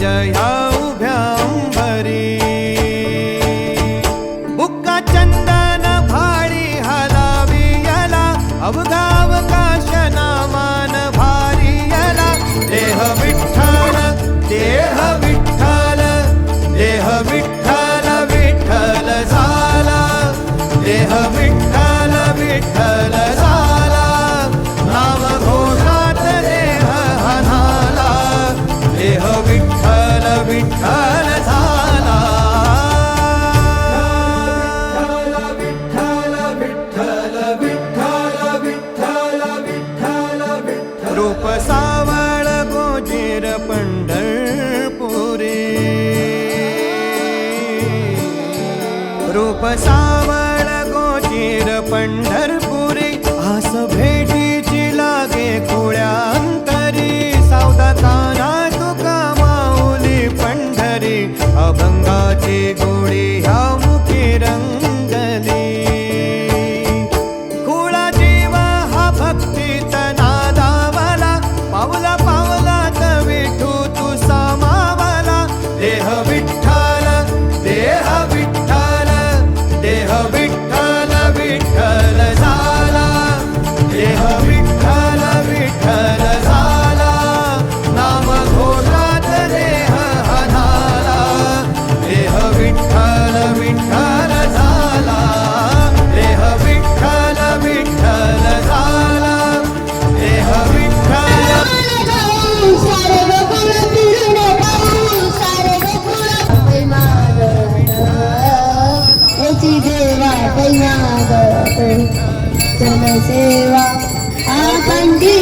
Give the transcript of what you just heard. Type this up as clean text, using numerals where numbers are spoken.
जया उभ्या अंबरी बुक्का चंदन भाळी हलावियला अवघावकाश नामान भारियला देह विठ्ठल देह विठ्ठल देह विठ्ठल विठ्ठल झाला देह विठ्ठल विठ्ठल झाला नाम घोषात देह हनाला देह विठ्ठल विठ्ठल झाला विठ्ठल विठ्ठल विठ्ठल विठ्ठल विठ्ठल विठ्ठल रूप सावळ गोजीर पंढरपुरी रूप सावळ गोजीर पंढरपुरी आस भेटीची लागे खुळ्या अंतरी सावदा काना तुका माऊली पंढरी अभंगाची गोडी ह्या मुखी रंगली खुळा जीव हा भक्तीत नादावला पावला पावलात विठू तू सामावला देह विठ्ठल देह विठ्ठल देह विठ्ठल विठ्ठल झाला देह विठ्ठल विठ्ठल झाला नाम घोषात देह हनाला देह विठ्ठल विठ्ठल झाला देह विठ्ठल विठ्ठल झाला देह विठ्ठल देवा जनसेवा आखंडी